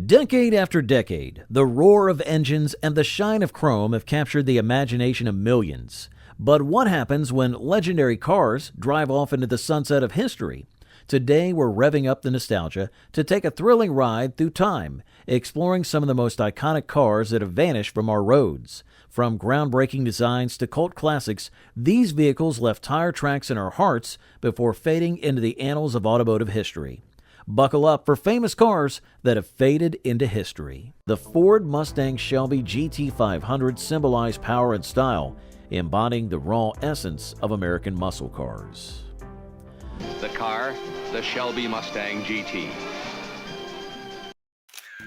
Decade after decade, the roar of engines and the shine of chrome have captured the imagination of millions. But what happens when legendary cars drive off into the sunset of history? Today, we're revving up the nostalgia to take a thrilling ride through time, exploring some of the most iconic cars that have vanished from our roads. From groundbreaking designs to cult classics, these vehicles left tire tracks in our hearts before fading into the annals of automotive history. Buckle up for famous cars that have faded into history. The Ford Mustang Shelby GT500 symbolized power and style, embodying the raw essence of American muscle cars. The car, the Shelby Mustang GT.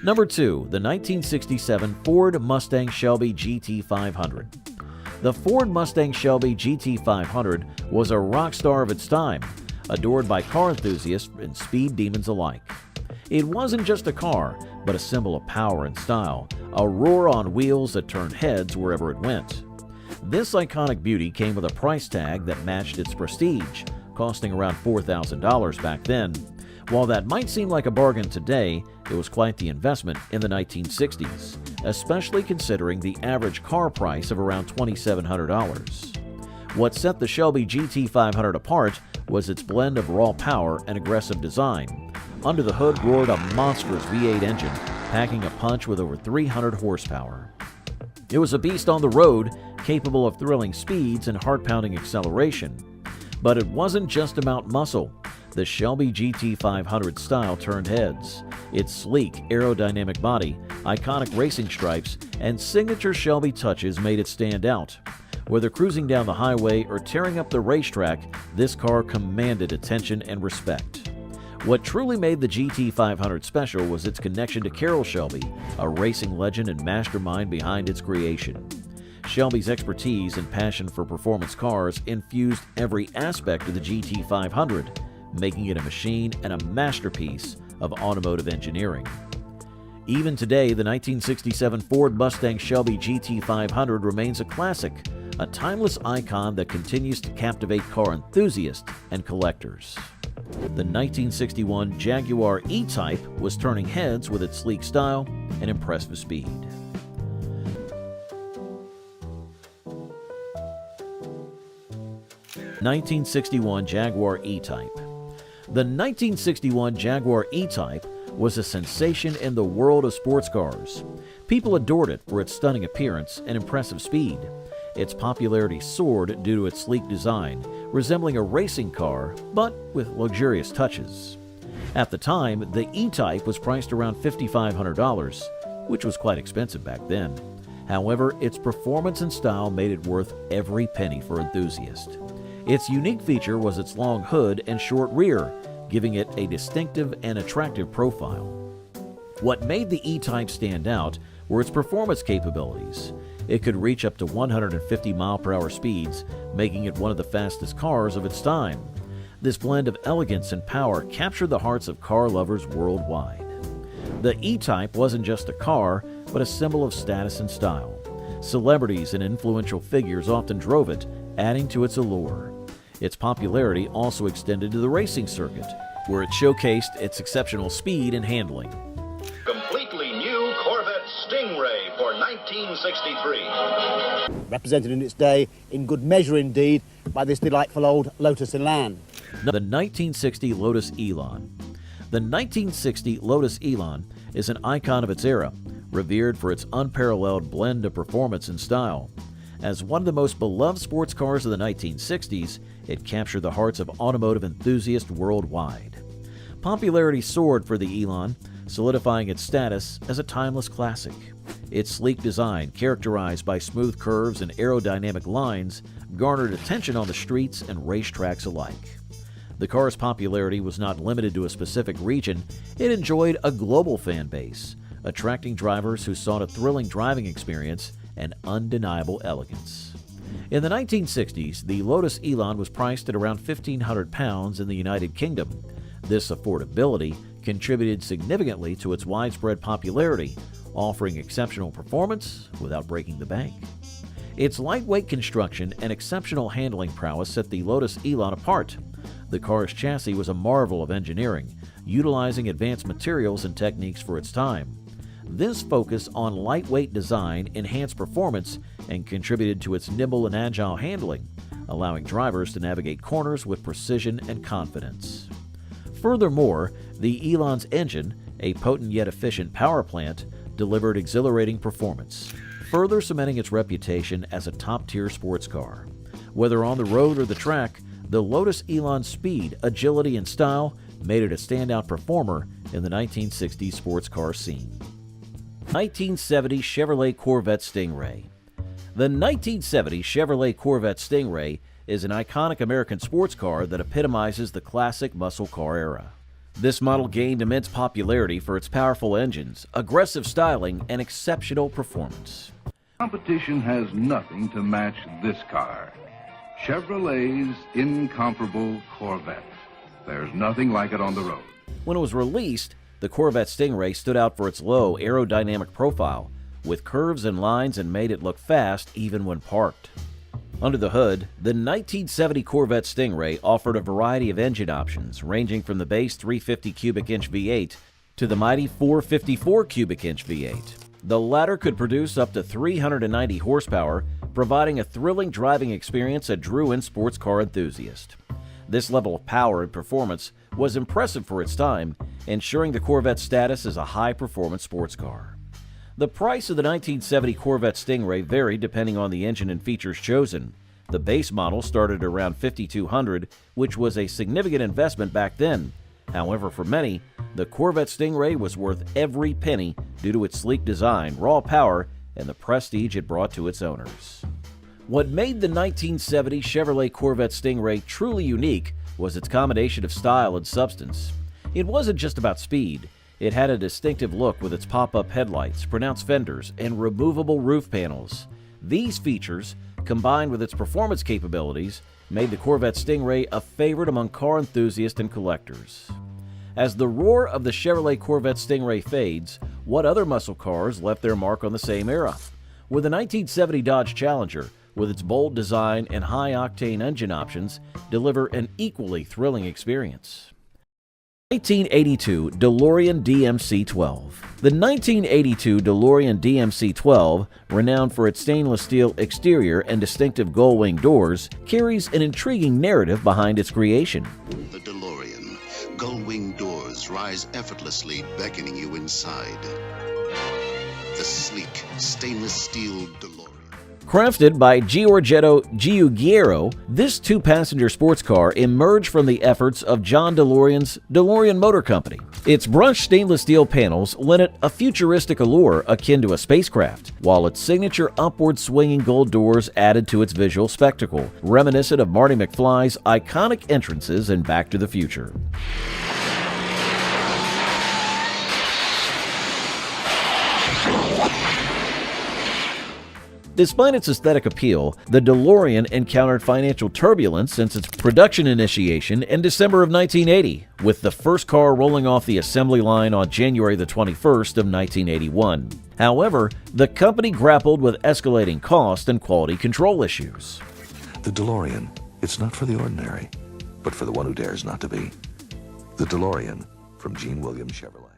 Number 2, the 1967 Ford Mustang Shelby GT500. The Ford Mustang Shelby GT500 was a rock star of its time, adored by car enthusiasts and speed demons alike. It wasn't just a car, but a symbol of power and style, a roar on wheels that turned heads wherever it went. This iconic beauty came with a price tag that matched its prestige, costing around $4,000 back then. While that might seem like a bargain today, it was quite the investment in the 1960s, especially considering the average car price of around $2,700. What set the Shelby GT500 apart was its blend of raw power and aggressive design. Under the hood roared a monstrous V8 engine, packing a punch with over 300 horsepower. It was a beast on the road, capable of thrilling speeds and heart-pounding acceleration. But it wasn't just about muscle. The Shelby GT500 style turned heads. Its sleek, aerodynamic body, iconic racing stripes, and signature Shelby touches made it stand out. Whether cruising down the highway or tearing up the racetrack, this car commanded attention and respect. What truly made the GT500 special was its connection to Carroll Shelby, a racing legend and mastermind behind its creation. Shelby's expertise and passion for performance cars infused every aspect of the GT500, making it a machine and a masterpiece of automotive engineering. Even today, the 1967 Ford Mustang Shelby GT500 remains a classic, a timeless icon that continues to captivate car enthusiasts and collectors. The 1961 Jaguar E-Type was turning heads with its sleek style and impressive speed. (1961 Jaguar E-Type). The 1961 Jaguar E-Type was a sensation in the world of sports cars. People adored it for its stunning appearance and impressive speed. Its popularity soared due to its sleek design, resembling a racing car, but with luxurious touches. At the time, the E-Type was priced around $5,500, which was quite expensive back then. However, its performance and style made it worth every penny for enthusiasts. Its unique feature was its long hood and short rear, giving it a distinctive and attractive profile. What made the E-Type stand out were its performance capabilities. It could reach up to 150 mile-per-hour speeds, making it one of the fastest cars of its time. This blend of elegance and power captured the hearts of car lovers worldwide. The E-Type wasn't just a car, but a symbol of status and style. Celebrities and influential figures often drove it, adding to its allure. Its popularity also extended to the racing circuit, where it showcased its exceptional speed and handling. Completely new Corvette Stingray for 1963. Represented in its day in good measure indeed by this delightful old Lotus Elan. The 1960 Lotus Elan. The 1960 Lotus Elan is an icon of its era, revered for its unparalleled blend of performance and style. As one of the most beloved sports cars of the 1960s, it captured the hearts of automotive enthusiasts worldwide. Popularity soared for the Elan, solidifying its status as a timeless classic. Its sleek design, characterized by smooth curves and aerodynamic lines, garnered attention on the streets and racetracks alike. The car's popularity was not limited to a specific region. It enjoyed a global fan base, attracting drivers who sought a thrilling driving experience and undeniable elegance. In the 1960s, the Lotus Elan was priced at around £1,500 in the United Kingdom. This affordability contributed significantly to its widespread popularity, offering exceptional performance without breaking the bank. Its lightweight construction and exceptional handling prowess set the Lotus Elan apart. The car's chassis was a marvel of engineering, utilizing advanced materials and techniques for its time. This focus on lightweight design enhanced performance and contributed to its nimble and agile handling, allowing drivers to navigate corners with precision and confidence. Furthermore, the Elan's engine, a potent yet efficient power plant, delivered exhilarating performance, further cementing its reputation as a top-tier sports car. Whether on the road or the track, the Lotus Elan's speed, agility, and style made it a standout performer in the 1960s sports car scene. 1970 Chevrolet Corvette Stingray. The 1970 Chevrolet Corvette Stingray is an iconic American sports car that epitomizes the classic muscle car era. This model gained immense popularity for its powerful engines, aggressive styling, and exceptional performance. Competition has nothing to match this car. Chevrolet's incomparable Corvette. There's nothing like it on the road. When it was released, the Corvette Stingray stood out for its low aerodynamic profile, with curves and lines, and made it look fast even when parked. Under the hood, the 1970 Corvette Stingray offered a variety of engine options, ranging from the base 350 cubic inch V8 to the mighty 454 cubic inch V8. The latter could produce up to 390 horsepower, providing a thrilling driving experience that drew in sports car enthusiasts. This level of power and performance was impressive for its time, ensuring the Corvette's status as a high-performance sports car. The price of the 1970 Corvette Stingray varied depending on the engine and features chosen. The base model started around $5,200, which was a significant investment back then. However, for many, the Corvette Stingray was worth every penny due to its sleek design, raw power, and the prestige it brought to its owners. What made the 1970 Chevrolet Corvette Stingray truly unique was its combination of style and substance. It wasn't just about speed. It had a distinctive look with its pop-up headlights, pronounced fenders, and removable roof panels. These features, combined with its performance capabilities, made the Corvette Stingray a favorite among car enthusiasts and collectors. As the roar of the Chevrolet Corvette Stingray fades, what other muscle cars left their mark on the same era? With the 1970 Dodge Challenger, with its bold design and high-octane engine options, deliver an equally thrilling experience. 1982 DeLorean DMC-12. The 1982 DeLorean DMC-12, renowned for its stainless steel exterior and distinctive gull-wing doors, carries an intriguing narrative behind its creation. The DeLorean. Gull-wing doors rise effortlessly, beckoning you inside. The sleek, stainless steel DeLorean. Crafted by Giorgetto Giugiaro, this two-passenger sports car emerged from the efforts of John DeLorean's DeLorean Motor Company. Its brushed stainless steel panels lent it a futuristic allure akin to a spacecraft, while its signature upward swinging gold doors added to its visual spectacle, reminiscent of Marty McFly's iconic entrances in Back to the Future. Despite its aesthetic appeal, the DeLorean encountered financial turbulence since its production initiation in December of 1980, with the first car rolling off the assembly line on January the 21st of 1981. However, the company grappled with escalating cost and quality control issues. The DeLorean, it's not for the ordinary, but for the one who dares not to be. The DeLorean from Gene Williams Chevrolet.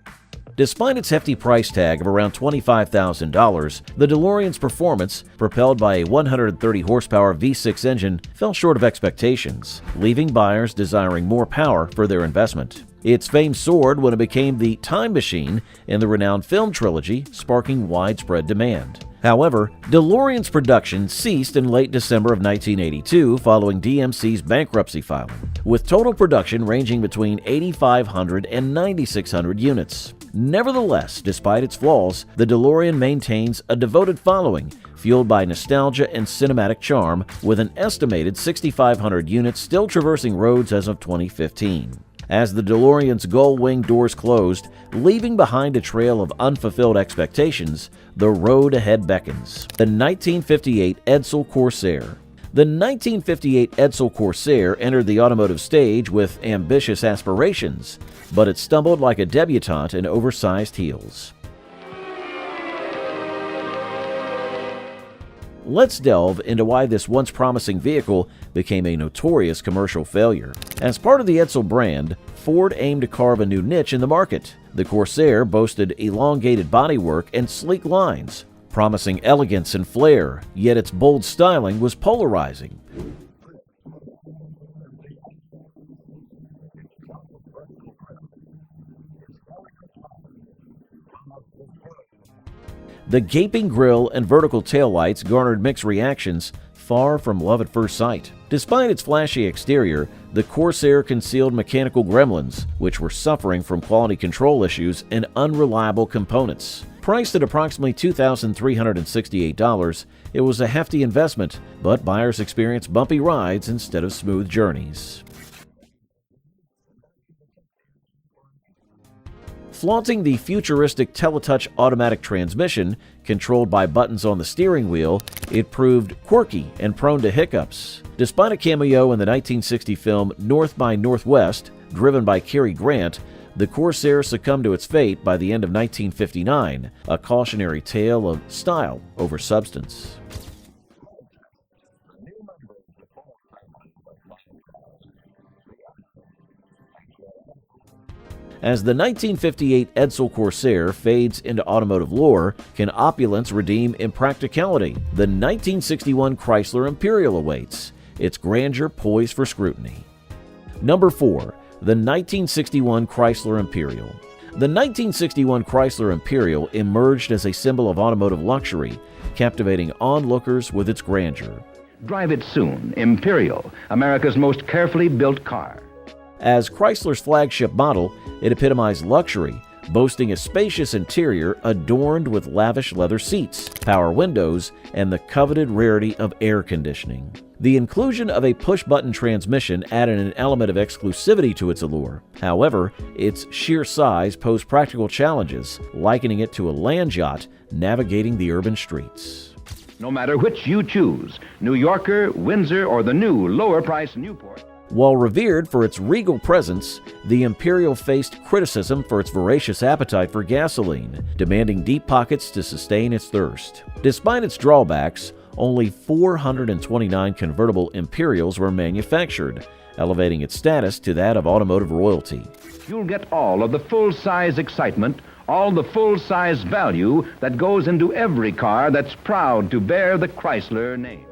Despite its hefty price tag of around $25,000, the DeLorean's performance, propelled by a 130-horsepower V6 engine, fell short of expectations, leaving buyers desiring more power for their investment. Its fame soared when it became the time machine in the renowned film trilogy, sparking widespread demand. However, DeLorean's production ceased in late December of 1982 following DMC's bankruptcy filing, with total production ranging between 8,500 and 9,600 units. Nevertheless, despite its flaws, the DeLorean maintains a devoted following, fueled by nostalgia and cinematic charm, with an estimated 6,500 units still traversing roads as of 2015. As the DeLorean's gull-wing doors closed, leaving behind a trail of unfulfilled expectations, the road ahead beckons. The 1958 Edsel Corsair. The 1958 Edsel Corsair entered the automotive stage with ambitious aspirations, but it stumbled like a debutante in oversized heels. Let's delve into why this once promising vehicle became a notorious commercial failure. As part of the Edsel brand, Ford aimed to carve a new niche in the market. The Corsair boasted elongated bodywork and sleek lines, promising elegance and flair, yet its bold styling was polarizing. The gaping grille and vertical taillights garnered mixed reactions, far from love at first sight. Despite its flashy exterior, the Corsair concealed mechanical gremlins, which were suffering from quality control issues and unreliable components. Priced at approximately $2,368, it was a hefty investment, but buyers experienced bumpy rides instead of smooth journeys. Flaunting the futuristic Teletouch automatic transmission, controlled by buttons on the steering wheel, it proved quirky and prone to hiccups. Despite a cameo in the 1960 film North by Northwest, driven by Cary Grant, the Corsair succumbed to its fate by the end of 1959, a cautionary tale of style over substance. As the 1958 Edsel Corsair fades into automotive lore, can opulence redeem impracticality? The 1961 Chrysler Imperial awaits, its grandeur poised for scrutiny. Number 4. The 1961 Chrysler Imperial. The 1961 Chrysler Imperial emerged as a symbol of automotive luxury, captivating onlookers with its grandeur. Drive it soon. Imperial, America's most carefully built car. As Chrysler's flagship model, it epitomized luxury, boasting a spacious interior adorned with lavish leather seats, power windows, and the coveted rarity of air conditioning. The inclusion of a push-button transmission added an element of exclusivity to its allure. However, its sheer size posed practical challenges, likening it to a land yacht navigating the urban streets. No matter which you choose, New Yorker, Windsor, or the new lower-priced Newport. While revered for its regal presence, the Imperial faced criticism for its voracious appetite for gasoline, demanding deep pockets to sustain its thirst. Despite its drawbacks, only 429 convertible Imperials were manufactured, elevating its status to that of automotive royalty. You'll get all of the full-size excitement, all the full-size value that goes into every car that's proud to bear the Chrysler name.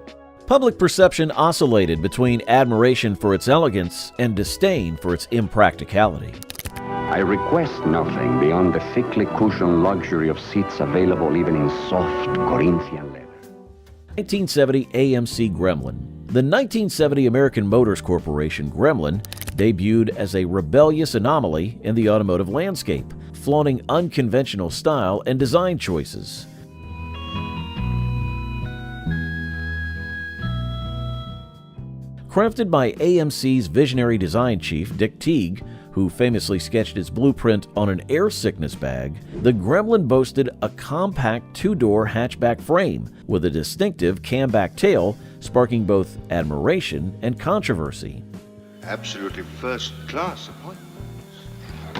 Public perception oscillated between admiration for its elegance and disdain for its impracticality. I request nothing beyond the thickly cushioned luxury of seats available even in soft Corinthian leather. 1970 AMC Gremlin. The 1970 American Motors Corporation Gremlin debuted as a rebellious anomaly in the automotive landscape, flaunting unconventional style and design choices. Crafted by AMC's visionary design chief, Dick Teague, who famously sketched its blueprint on an air sickness bag, the Gremlin boasted a compact two-door hatchback frame with a distinctive camback tail, sparking both admiration and controversy. Absolutely first-class appointments.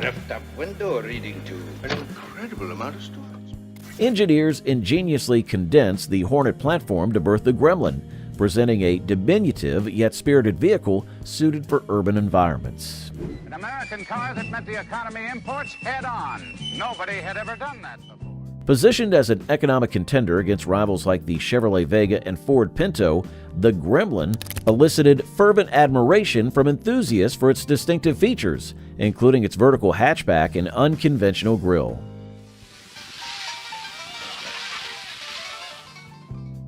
Left-up window reading to an incredible amount of storage. Engineers ingeniously condensed the Hornet platform to birth the Gremlin, presenting a diminutive yet spirited vehicle suited for urban environments. An American car that met the economy imports head-on. Nobody had ever done that before. Positioned as an economic contender against rivals like the Chevrolet Vega and Ford Pinto, the Gremlin elicited fervent admiration from enthusiasts for its distinctive features, including its vertical hatchback and unconventional grille.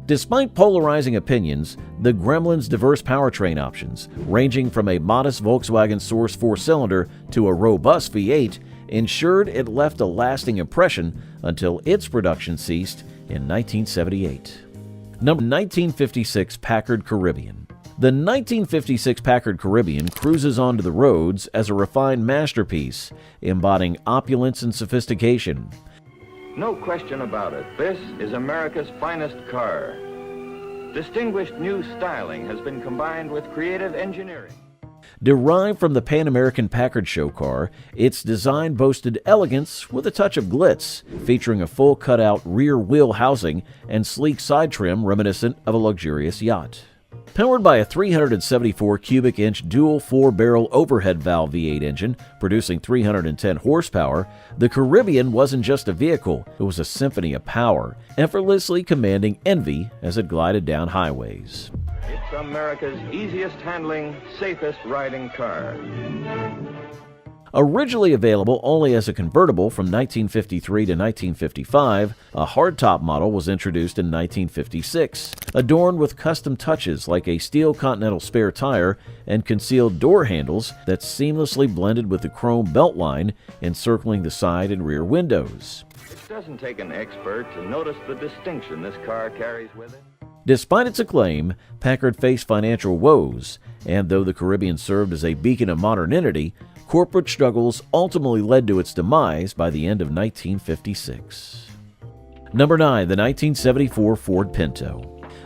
Despite polarizing opinions, the Gremlin's diverse powertrain options, ranging from a modest Volkswagen Source 4-cylinder to a robust V8, ensured it left a lasting impression until its production ceased in 1978. Number 1956 Packard Caribbean. The 1956 Packard Caribbean cruises onto the roads as a refined masterpiece, embodying opulence and sophistication. No question about it, this is America's finest car. Distinguished new styling has been combined with creative engineering. Derived from the Pan American Packard show car, its design boasted elegance with a touch of glitz, featuring a full cutout rear wheel housing and sleek side trim reminiscent of a luxurious yacht. Powered by a 374 cubic inch dual 4-barrel overhead valve V8 engine producing 310 horsepower, the Caribbean wasn't just a vehicle, it was a symphony of power, effortlessly commanding envy as it glided down highways. It's America's easiest handling, safest riding car. Originally available only as a convertible from 1953 to 1955, a hardtop model was introduced in 1956, adorned with custom touches like a steel Continental spare tire and concealed door handles that seamlessly blended with the chrome belt line encircling the side and rear windows. It doesn't take an expert to notice the distinction this car carries with it. Despite its acclaim, Packard faced financial woes, and though the Caribbean served as a beacon of modernity, corporate struggles ultimately led to its demise by the end of 1956. Number 9. The 1974 Ford Pinto.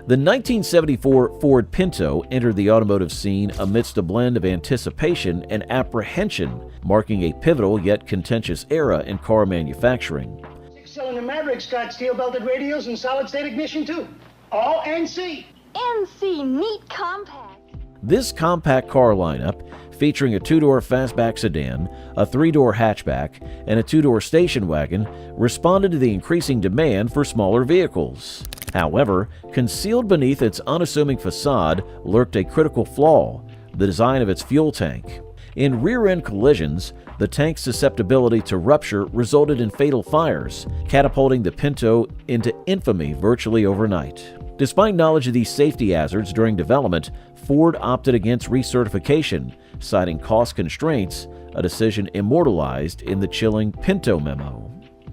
The 1974 Ford Pinto entered the automotive scene amidst a blend of anticipation and apprehension, marking a pivotal yet contentious era in car manufacturing. Six-cylinder Mavericks got steel-belted radials and solid-state ignition too. All NC. NC, neat compact. This compact car lineup, featuring a 2-door fastback sedan, a 3-door hatchback, and a 2-door station wagon, responded to the increasing demand for smaller vehicles. However, concealed beneath its unassuming facade lurked a critical flaw: the design of its fuel tank. In rear-end collisions, the tank's susceptibility to rupture resulted in fatal fires, catapulting the Pinto into infamy virtually overnight. Despite knowledge of these safety hazards during development, Ford opted against recertification, citing cost constraints, a decision immortalized in the chilling Pinto Memo.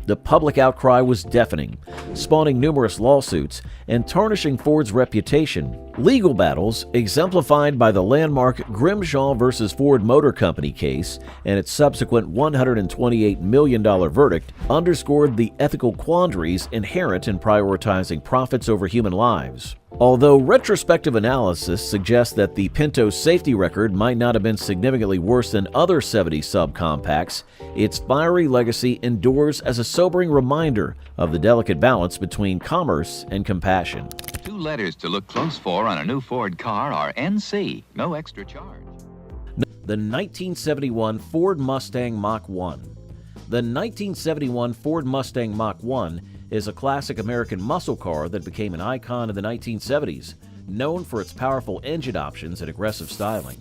The public outcry was deafening, spawning numerous lawsuits and tarnishing Ford's reputation. Legal battles, exemplified by the landmark Grimshaw v. Ford Motor Company case and its subsequent $128 million verdict, underscored the ethical quandaries inherent in prioritizing profits over human lives. Although retrospective analysis suggests that the Pinto's safety record might not have been significantly worse than other 70s subcompacts, its fiery legacy endures as a sobering reminder of the delicate balance between commerce and compassion. 2 letters to look close for on a new Ford car are NC, no extra charge. The 1971 Ford Mustang Mach-1. The 1971 Ford Mustang Mach-1 is a classic American muscle car that became an icon in the 1970s, known for its powerful engine options and aggressive styling.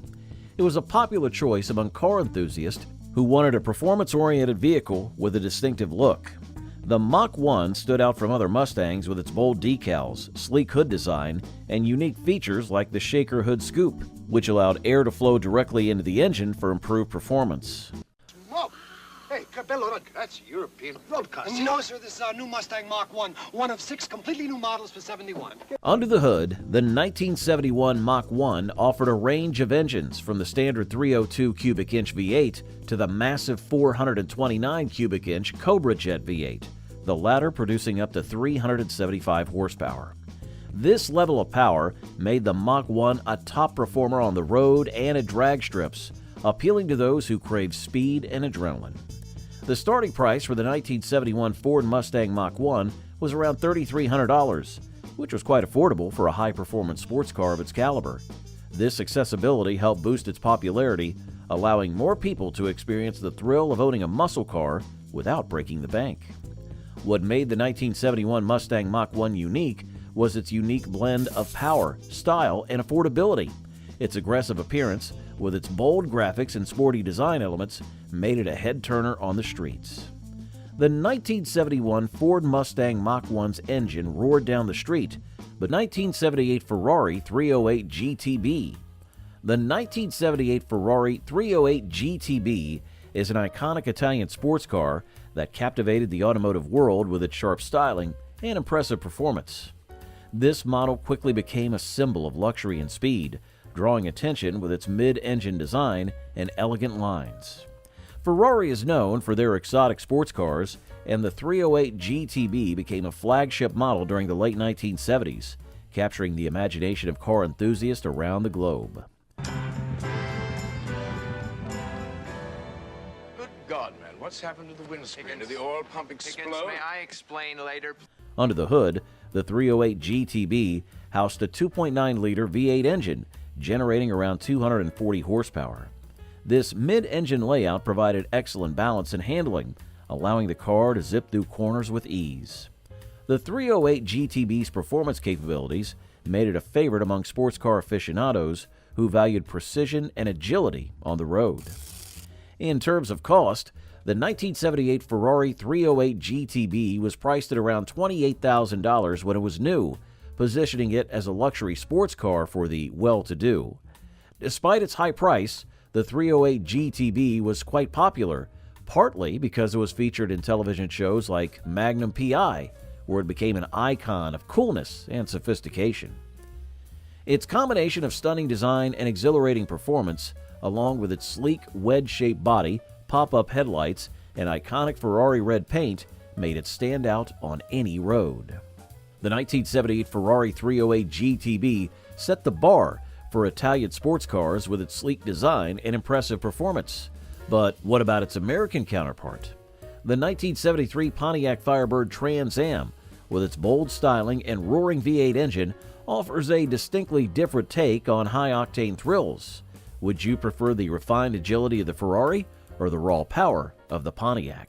It was a popular choice among car enthusiasts who wanted a performance-oriented vehicle with a distinctive look. The Mach-1 stood out from other Mustangs with its bold decals, sleek hood design, and unique features like the shaker hood scoop, which allowed air to flow directly into the engine for improved performance. Whoa! Hey, Capello, look, that's European road car. No, sir, this is our new Mustang Mach-1, one of 6 completely new models for '71. Under the hood, the 1971 Mach-1 offered a range of engines from the standard 302 cubic inch V8 to the massive 429 cubic inch Cobra Jet V8, the latter producing up to 375 horsepower. This level of power made the Mach-1 a top performer on the road and at drag strips, appealing to those who crave speed and adrenaline. The starting price for the 1971 Ford Mustang Mach-1 was around $3,300, which was quite affordable for a high-performance sports car of its caliber. This accessibility helped boost its popularity, allowing more people to experience the thrill of owning a muscle car without breaking the bank. What made the 1971 Mustang Mach-1 unique was its unique blend of power, style, and affordability. Its aggressive appearance, with its bold graphics and sporty design elements, made it a head-turner on the streets. The 1971 Ford Mustang Mach-1's engine roared down the street, but 1978 Ferrari 308 GTB. The 1978 Ferrari 308 GTB is an iconic Italian sports car that captivated the automotive world with its sharp styling and impressive performance. This model quickly became a symbol of luxury and speed, drawing attention with its mid-engine design and elegant lines. Ferrari is known for their exotic sports cars, and the 308 GTB became a flagship model during the late 1970s, capturing the imagination of car enthusiasts around the globe. Good God, man, what's happened to the windscreen? Did the oil pump explode? May I explain later? Under the hood, the 308 GTB housed a 2.9-liter V8 engine, generating around 240 horsepower. This mid-engine layout provided excellent balance and handling, allowing the car to zip through corners with ease. The 308 GTB's performance capabilities made it a favorite among sports car aficionados who valued precision and agility on the road. In terms of cost, the 1978 Ferrari 308 GTB was priced at around $28,000 when it was new, positioning it as a luxury sports car for the well-to-do. Despite its high price, the 308 GTB was quite popular, partly because it was featured in television shows like Magnum P.I., where it became an icon of coolness and sophistication. Its combination of stunning design and exhilarating performance, along with its sleek, wedge-shaped body, pop-up headlights, and iconic Ferrari red paint, made it stand out on any road. The 1978 Ferrari 308 GTB set the bar for Italian sports cars with its sleek design and impressive performance. But what about its American counterpart? The 1973 Pontiac Firebird Trans Am, with its bold styling and roaring V8 engine, offers a distinctly different take on high-octane thrills. Would you prefer the refined agility of the Ferrari or the raw power of the Pontiac?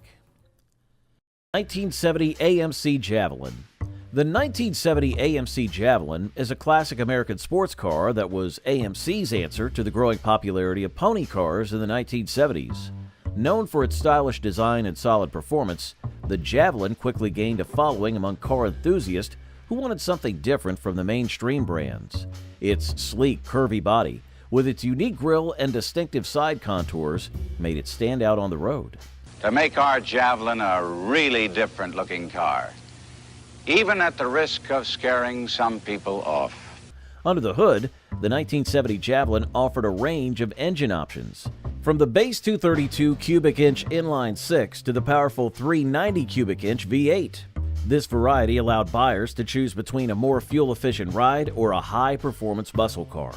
1970 AMC Javelin. The 1970 AMC Javelin is a classic American sports car that was AMC's answer to the growing popularity of pony cars in the 1970s. Known for its stylish design and solid performance, the Javelin quickly gained a following among car enthusiasts who wanted something different from the mainstream brands. Its sleek, curvy body, with its unique grille and distinctive side contours, made it stand out on the road. To make our Javelin a really different-looking car, even at the risk of scaring some people off. Under the hood, the 1970 Javelin offered a range of engine options. From the base 232 cubic inch inline 6 to the powerful 390 cubic inch V8. This variety allowed buyers to choose between a more fuel-efficient ride or a high-performance muscle car.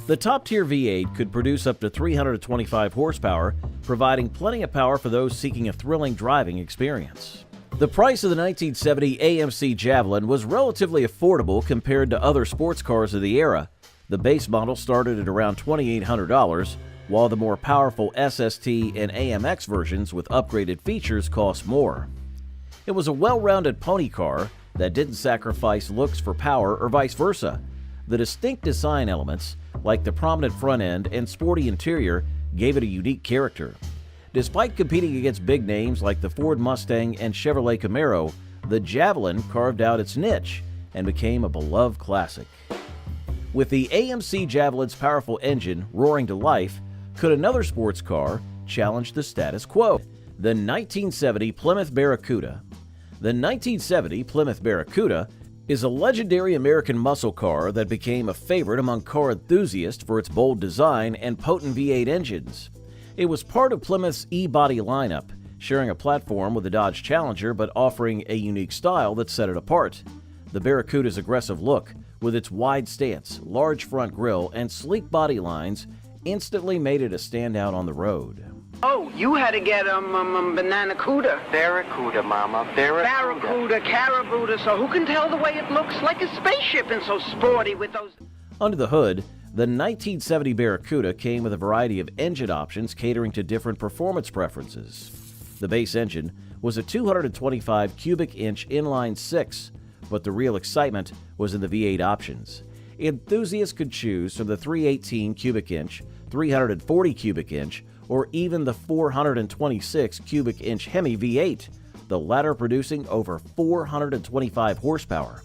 The top-tier V8 could produce up to 325 horsepower, providing plenty of power for those seeking a thrilling driving experience. The price of the 1970 AMC Javelin was relatively affordable compared to other sports cars of the era. The base model started at around $2,800, while the more powerful SST and AMX versions with upgraded features cost more. It was a well-rounded pony car that didn't sacrifice looks for power or vice versa. The distinct design elements, like the prominent front end and sporty interior, gave it a unique character. Despite competing against big names like the Ford Mustang and Chevrolet Camaro, the Javelin carved out its niche and became a beloved classic. With the AMC Javelin's powerful engine roaring to life, could another sports car challenge the status quo? The 1970 Plymouth Barracuda. The 1970 Plymouth Barracuda is a legendary American muscle car that became a favorite among car enthusiasts for its bold design and potent V8 engines. It was part of Plymouth's E-Body lineup, sharing a platform with the Dodge Challenger but offering a unique style that set it apart. The Barracuda's aggressive look, with its wide stance, large front grille, and sleek body lines, instantly made it a standout on the road. Oh, you had to get banana cuda. Barracuda, Mama. Barracuda. Carabuda. So who can tell the way it looks like a spaceship and so sporty with those... Under the hood, the 1970 Barracuda came with a variety of engine options catering to different performance preferences. The base engine was a 225 cubic inch inline 6, but the real excitement was in the V8 options. Enthusiasts could choose from the 318 cubic inch, 340 cubic inch, or even the 426 cubic inch Hemi V8, the latter producing over 425 horsepower.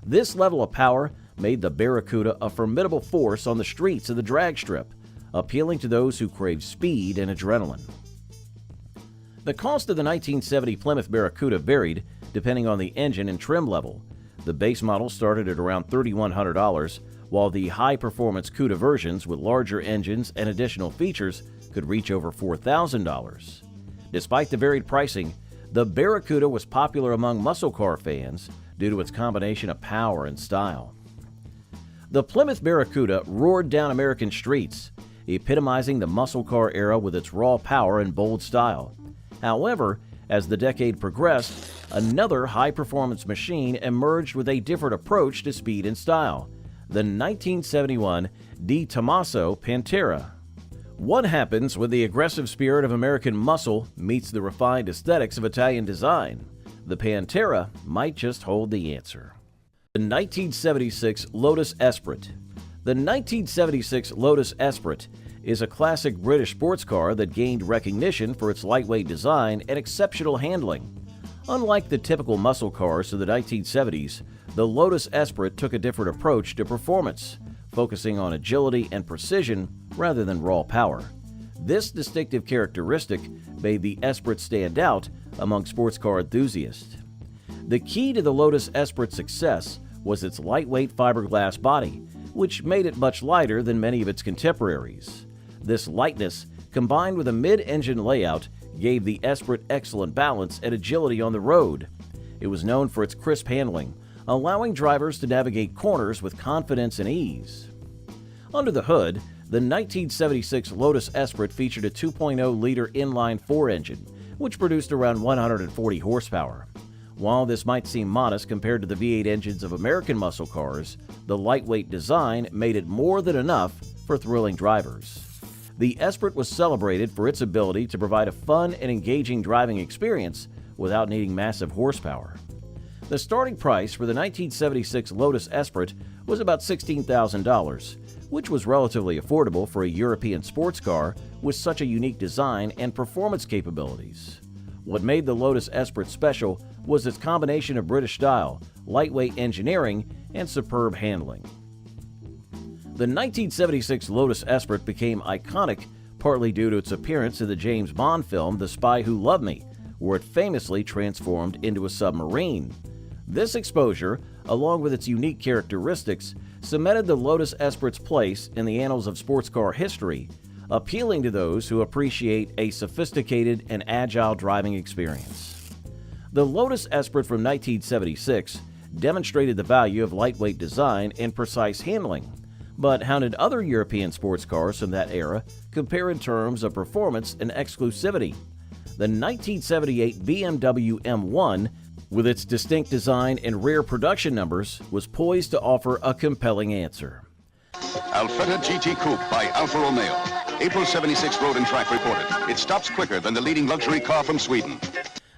This level of power made the Barracuda a formidable force on the streets of the drag strip, appealing to those who crave speed and adrenaline. The cost of the 1970 Plymouth Barracuda varied depending on the engine and trim level. The base model started at around $3,100, while the high-performance CUDA versions with larger engines and additional features could reach over $4,000. Despite the varied pricing, the Barracuda was popular among muscle car fans due to its combination of power and style. The Plymouth Barracuda roared down American streets, epitomizing the muscle car era with its raw power and bold style. However, As the decade progressed, another high-performance machine emerged with a different approach to speed and style, the 1971 Di Tommaso Pantera. What happens when the aggressive spirit of American muscle meets the refined aesthetics of Italian design? The Pantera might just hold the answer. The 1976 Lotus Esprit. The 1976 Lotus Esprit is a classic British sports car that gained recognition for its lightweight design and exceptional handling. Unlike the typical muscle cars of the 1970s, the Lotus Esprit took a different approach to performance, focusing on agility and precision rather than raw power. This distinctive characteristic made the Esprit stand out among sports car enthusiasts. The key to the Lotus Esprit's success was its lightweight fiberglass body, which made it much lighter than many of its contemporaries. This lightness, combined with a mid-engine layout, gave the Esprit excellent balance and agility on the road. It was known for its crisp handling, allowing drivers to navigate corners with confidence and ease. Under the hood, the 1976 Lotus Esprit featured a 2.0-liter inline-4 engine, which produced around 140 horsepower. While this might seem modest compared to the V8 engines of American muscle cars, the lightweight design made it more than enough for thrilling drivers. The Esprit was celebrated for its ability to provide a fun and engaging driving experience without needing massive horsepower. The starting price for the 1976 Lotus Esprit was about $16,000, which was relatively affordable for a European sports car with such a unique design and performance capabilities. What made the Lotus Esprit special was its combination of British style, lightweight engineering, and superb handling. The 1976 Lotus Esprit became iconic partly due to its appearance in the James Bond film The Spy Who Loved Me, where it famously transformed into a submarine. This exposure, along with its unique characteristics, cemented the Lotus Esprit's place in the annals of sports car history, appealing to those who appreciate a sophisticated and agile driving experience. The Lotus Esprit from 1976 demonstrated the value of lightweight design and precise handling. But how did other European sports cars from that era compare in terms of performance and exclusivity? The 1978 BMW M1, with its distinct design and rare production numbers, was poised to offer a compelling answer. Alfetta GT Coupe by Alfa Romeo. April 76 Road and Track reported. It stops quicker than the leading luxury car from Sweden.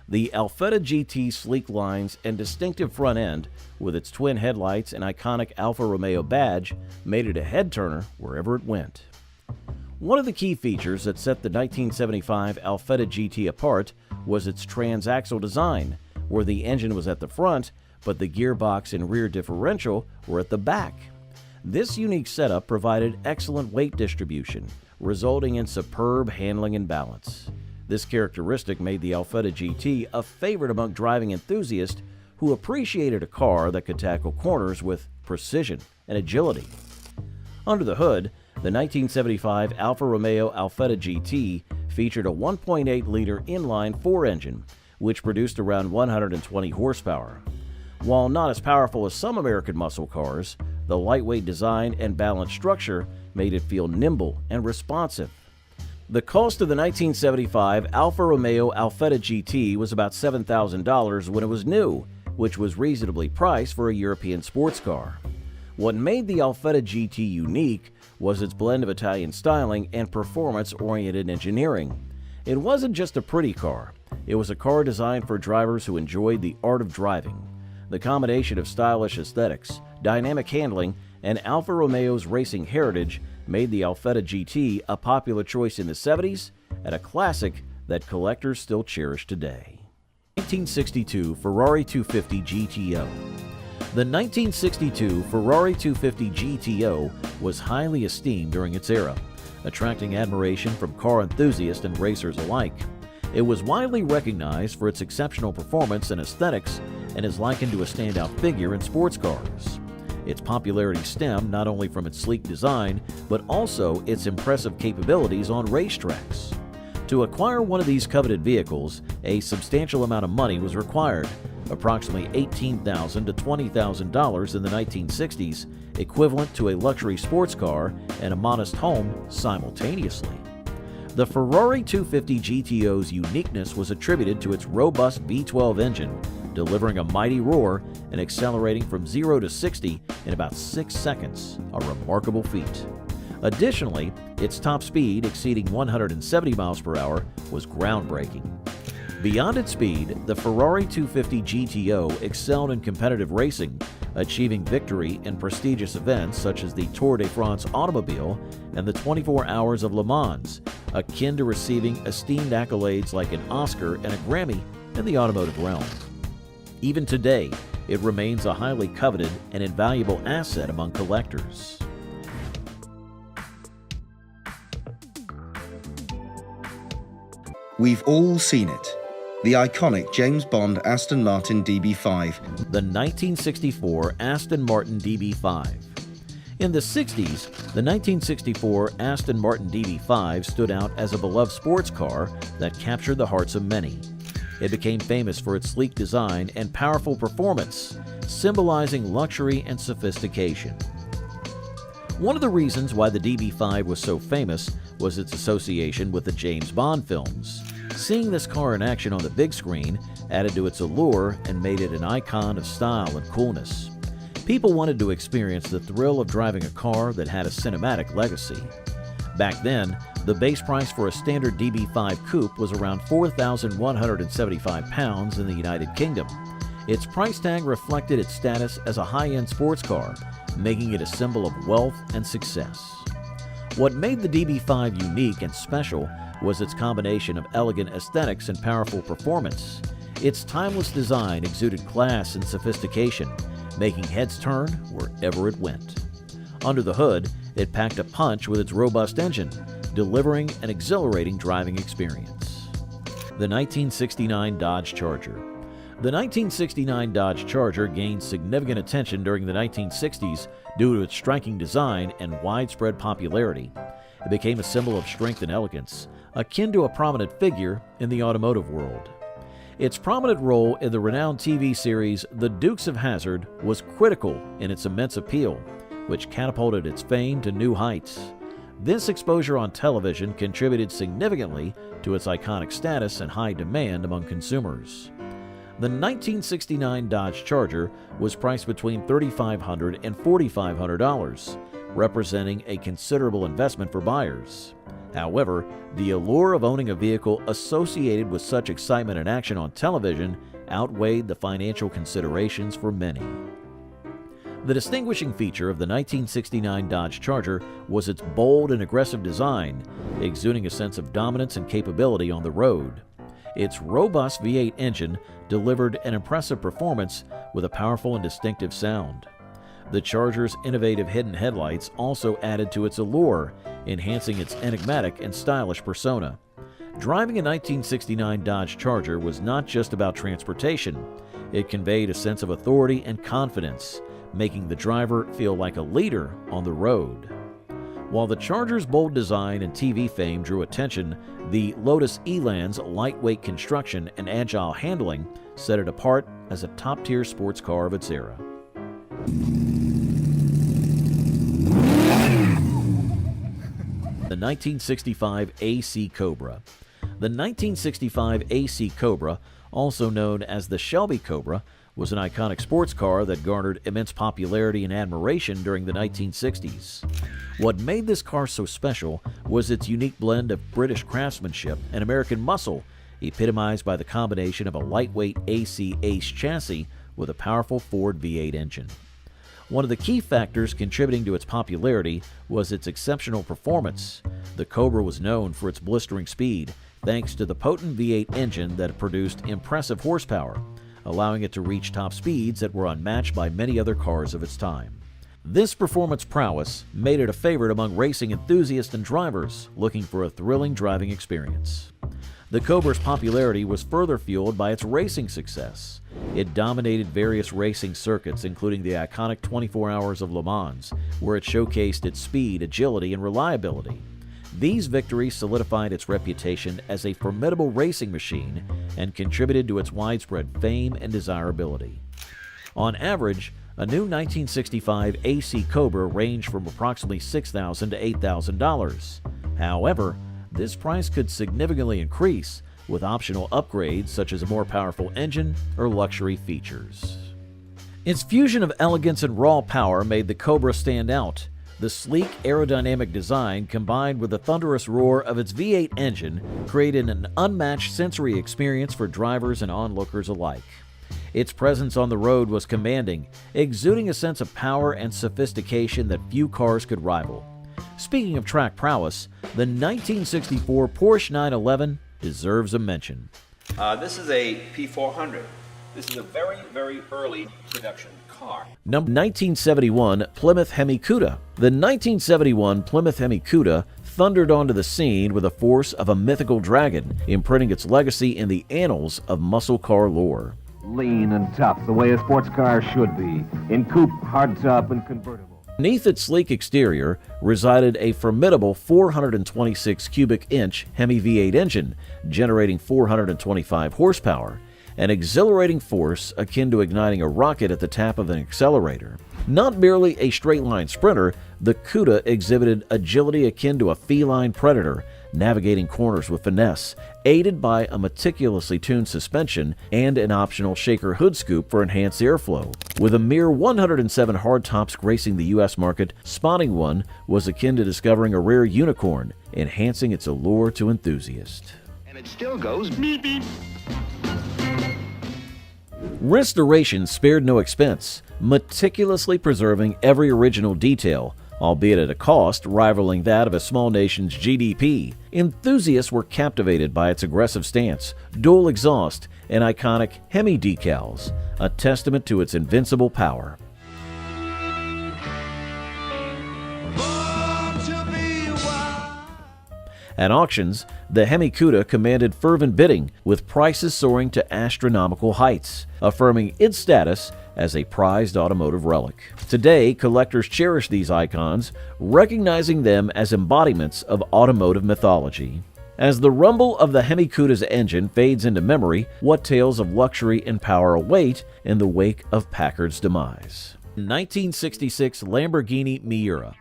The Alfetta GT's sleek lines and distinctive front end, with its twin headlights and iconic Alfa Romeo badge, made it a head-turner wherever it went. One of the key features that set the 1975 Alfetta GT apart was its transaxle design, where the engine was at the front, but the gearbox and rear differential were at the back. This unique setup provided excellent weight distribution, resulting in superb handling and balance. This characteristic made the Alfetta GT a favorite among driving enthusiasts who appreciated a car that could tackle corners with precision and agility. Under the hood, the 1975 Alfa Romeo Alfetta GT featured a 1.8-liter inline-4 engine, which produced around 120 horsepower. While not as powerful as some American muscle cars, the lightweight design and balanced structure made it feel nimble and responsive. The cost of the 1975 Alfa Romeo Alfetta GT was about $7,000 when it was new, which was reasonably priced for a European sports car. What made the Alfetta GT unique was its blend of Italian styling and performance-oriented engineering. It wasn't just a pretty car, it was a car designed for drivers who enjoyed the art of driving. The combination of stylish aesthetics, dynamic handling, and Alfa Romeo's racing heritage made the Alfetta GT a popular choice in the 70s and a classic that collectors still cherish today. 1962 Ferrari 250 GTO. The 1962 Ferrari 250 GTO was highly esteemed during its era, attracting admiration from car enthusiasts and racers alike. It was widely recognized for its exceptional performance and aesthetics and is likened to a standout figure in sports cars. Its popularity stemmed not only from its sleek design, but also its impressive capabilities on racetracks. To acquire one of these coveted vehicles, a substantial amount of money was required, approximately $18,000 to $20,000 in the 1960s, equivalent to a luxury sports car and a modest home simultaneously. The Ferrari 250 GTO's uniqueness was attributed to its robust V12 engine, delivering a mighty roar and accelerating from 0 to 60 in about 6 seconds, a remarkable feat. Additionally, its top speed, exceeding 170 miles per hour, was groundbreaking. Beyond its speed, the Ferrari 250 GTO excelled in competitive racing, achieving victory in prestigious events such as the Tour de France Automobile and the 24 Hours of Le Mans, akin to receiving esteemed accolades like an Oscar and a Grammy in the automotive realm. Even today, it remains a highly coveted and invaluable asset among collectors. We've all seen it. The iconic James Bond Aston Martin DB5. The 1964 Aston Martin DB5. In the 60s, the 1964 Aston Martin DB5 stood out as a beloved sports car that captured the hearts of many. It became famous for its sleek design and powerful performance, symbolizing luxury and sophistication. One of the reasons why the DB5 was so famous was its association with the James Bond films. Seeing this car in action on the big screen added to its allure and made it an icon of style and coolness. People wanted to experience the thrill of driving a car that had a cinematic legacy. Back then, the base price for a standard DB5 coupe was around £4,175 in the United Kingdom. Its price tag reflected its status as a high-end sports car, making it a symbol of wealth and success. What made the DB5 unique and special was its combination of elegant aesthetics and powerful performance. Its timeless design exuded class and sophistication, making heads turn wherever it went. Under the hood, it packed a punch with its robust engine, delivering an exhilarating driving experience. The 1969 Dodge Charger. The 1969 Dodge Charger gained significant attention during the 1960s due to its striking design and widespread popularity. It became a symbol of strength and elegance, akin to a prominent figure in the automotive world. Its prominent role in the renowned TV series The Dukes of Hazzard was critical in its immense appeal, which catapulted its fame to new heights. This exposure on television contributed significantly to its iconic status and high demand among consumers. The 1969 Dodge Charger was priced between $3,500 and $4,500, representing a considerable investment for buyers. However, the allure of owning a vehicle associated with such excitement and action on television outweighed the financial considerations for many. The distinguishing feature of the 1969 Dodge Charger was its bold and aggressive design, exuding a sense of dominance and capability on the road. Its robust V8 engine delivered an impressive performance with a powerful and distinctive sound. The Charger's innovative hidden headlights also added to its allure, enhancing its enigmatic and stylish persona. Driving a 1969 Dodge Charger was not just about transportation. It conveyed a sense of authority and confidence, making the driver feel like a leader on the road. While the Charger's bold design and TV fame drew attention, the Lotus Eland's lightweight construction and agile handling set it apart as a top-tier sports car of its era. The 1965 AC Cobra. The 1965 AC Cobra, also known as the Shelby Cobra, was an iconic sports car that garnered immense popularity and admiration during the 1960s. What made this car so special was its unique blend of British craftsmanship and American muscle, epitomized by the combination of a lightweight AC Ace chassis with a powerful Ford V8 engine. One of the key factors contributing to its popularity was its exceptional performance. The Cobra was known for its blistering speed, thanks to the potent V8 engine that produced impressive horsepower, allowing it to reach top speeds that were unmatched by many other cars of its time. This performance prowess made it a favorite among racing enthusiasts and drivers looking for a thrilling driving experience. The Cobra's popularity was further fueled by its racing success. It dominated various racing circuits, including the iconic 24 Hours of Le Mans, where it showcased its speed, agility, and reliability. These victories solidified its reputation as a formidable racing machine and contributed to its widespread fame and desirability. On average, a new 1965 AC Cobra ranged from approximately $6,000 to $8,000. However, this price could significantly increase with optional upgrades such as a more powerful engine or luxury features. Its fusion of elegance and raw power made the Cobra stand out. The sleek aerodynamic design combined with the thunderous roar of its V8 engine created an unmatched sensory experience for drivers and onlookers alike. Its presence on the road was commanding, exuding a sense of power and sophistication that few cars could rival. Speaking of track prowess, the 1964 Porsche 911 deserves a mention. This is a P400. This is a very, very early production car. Number 1971 Plymouth Hemi-Cuda. The 1971 Plymouth Hemi-Cuda thundered onto the scene with the force of a mythical dragon, imprinting its legacy in the annals of muscle car lore. Lean and tough, the way a sports car should be. In coupe, hardtop, and convertible. Beneath its sleek exterior resided a formidable 426 cubic inch Hemi V8 engine, generating 425 horsepower, an exhilarating force akin to igniting a rocket at the tap of an accelerator. Not merely a straight-line sprinter, the Cuda exhibited agility akin to a feline predator, navigating corners with finesse, aided by a meticulously tuned suspension and an optional shaker hood scoop for enhanced airflow. With a mere 107 hardtops gracing the U.S. market, spotting one was akin to discovering a rare unicorn, enhancing its allure to enthusiasts. And it still goes beep beep. Restoration spared no expense, meticulously preserving every original detail, albeit at a cost rivaling that of a small nation's GDP. Enthusiasts were captivated by its aggressive stance, dual exhaust, and iconic Hemi decals, a testament to its invincible power. At auctions, the Hemi-Cuda commanded fervent bidding, with prices soaring to astronomical heights, affirming its status as a prized automotive relic. Today, collectors cherish these icons, recognizing them as embodiments of automotive mythology. As the rumble of the Hemi-Cuda's engine fades into memory, what tales of luxury and power await in the wake of Packard's demise? 1966 Lamborghini Miura.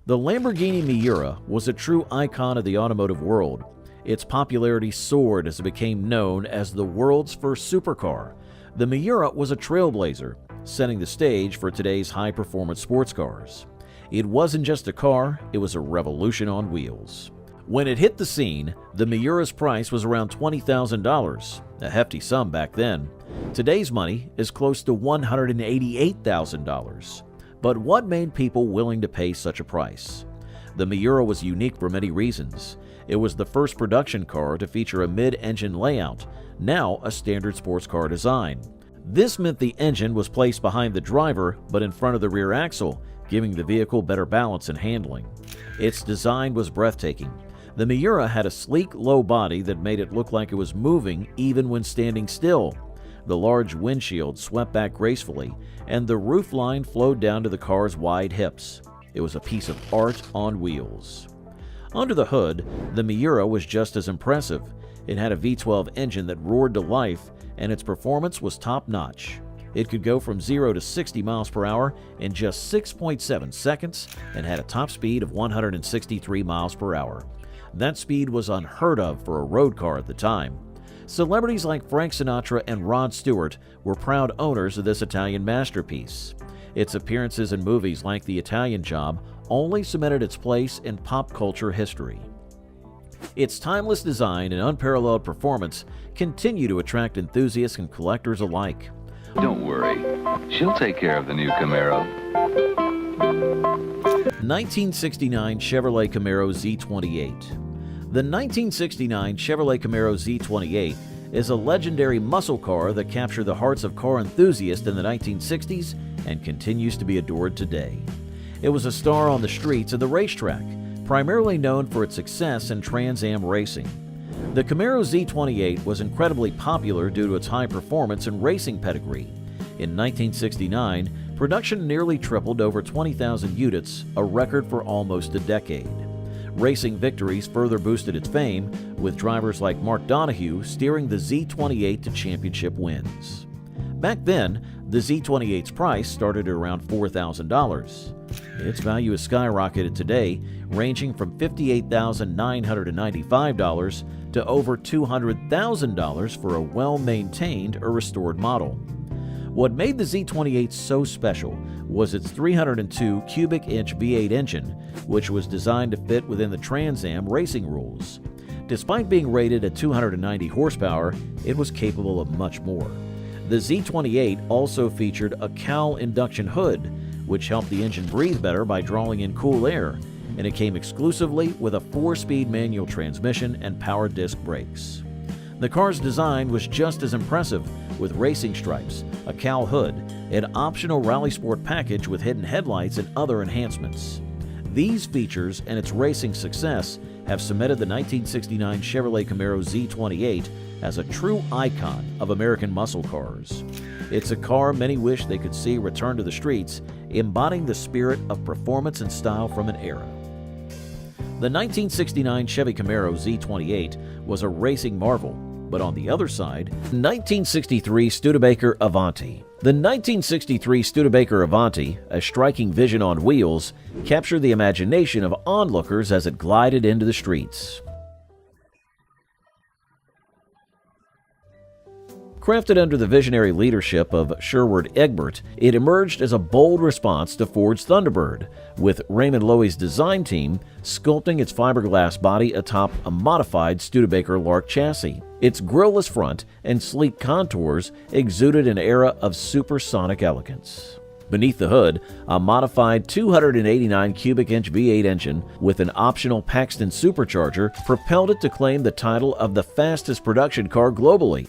The Lamborghini Miura was a true icon of the automotive world. Its popularity soared as it became known as the world's first supercar. The Miura was a trailblazer, setting the stage for today's high-performance sports cars. It wasn't just a car, it was a revolution on wheels. When it hit the scene, the Miura's price was around $20,000, a hefty sum back then. Today's money is close to $188,000. But what made people willing to pay such a price? The Miura was unique for many reasons. It was the first production car to feature a mid-engine layout, now a standard sports car design. This meant the engine was placed behind the driver but in front of the rear axle, giving the vehicle better balance and handling. Its design was breathtaking. The Miura had a sleek, low body that made it look like it was moving even when standing still. The large windshield swept back gracefully, and the roofline flowed down to the car's wide hips. It was a piece of art on wheels. Under the hood, the Miura was just as impressive. It had a V12 engine that roared to life, and its performance was top-notch. It could go from 0 to 60 miles per hour in just 6.7 seconds and had a top speed of 163 miles per hour. That speed was unheard of for a road car at the time. Celebrities like Frank Sinatra and Rod Stewart were proud owners of this Italian masterpiece. Its appearances in movies like The Italian Job only cemented its place in pop culture history. Its timeless design and unparalleled performance continue to attract enthusiasts and collectors alike. Don't worry, she'll take care of the new Camaro. 1969 Chevrolet Camaro Z28. The 1969 Chevrolet Camaro Z28 is a legendary muscle car that captured the hearts of car enthusiasts in the 1960s and continues to be adored today. It was a star on the streets and the racetrack, primarily known for its success in Trans Am racing. The Camaro Z28 was incredibly popular due to its high performance and racing pedigree. In 1969, production nearly tripled to over 20,000 units, a record for almost a decade. Racing victories further boosted its fame, with drivers like Mark Donohue steering the Z28 to championship wins. Back then, The Z28's price started at around $4,000. Its value has skyrocketed today, ranging from $58,995 to over $200,000 for a well-maintained or restored model. What made the Z28 so special was its 302 cubic inch V8 engine, which was designed to fit within the Trans Am racing rules. Despite being rated at 290 horsepower, it was capable of much more. The Z28 also featured a cowl induction hood, which helped the engine breathe better by drawing in cool air, and it came exclusively with a 4-speed manual transmission and power disc brakes. The car's design was just as impressive, with racing stripes, a cowl hood, an optional Rally Sport package with hidden headlights and other enhancements. These features and its racing success have cemented the 1969 Chevrolet Camaro Z28 as a true icon of American muscle cars. It's a car many wish they could see return to the streets, embodying the spirit of performance and style from an era. The 1969 Chevy Camaro Z28 was a racing marvel, but on the other side, 1963 Studebaker Avanti. The 1963 Studebaker Avanti, a striking vision on wheels, captured the imagination of onlookers as it glided into the streets. Crafted under the visionary leadership of Sherwood Egbert, it emerged as a bold response to Ford's Thunderbird, with Raymond Loewy's design team sculpting its fiberglass body atop a modified Studebaker Lark chassis. Its grille-less front and sleek contours exuded an era of supersonic elegance. Beneath the hood, a modified 289 cubic inch V8 engine with an optional Paxton supercharger propelled it to claim the title of the fastest production car globally.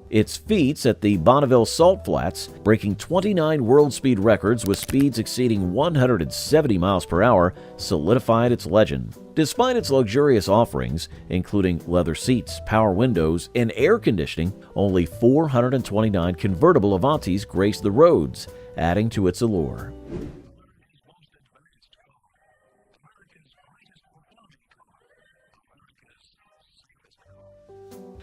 Its feats at the Bonneville Salt Flats, breaking 29 world speed records with speeds exceeding 170 miles per hour, solidified its legend. Despite its luxurious offerings, including leather seats, power windows, and air conditioning, only 429 convertible Avantis graced the roads, adding to its allure.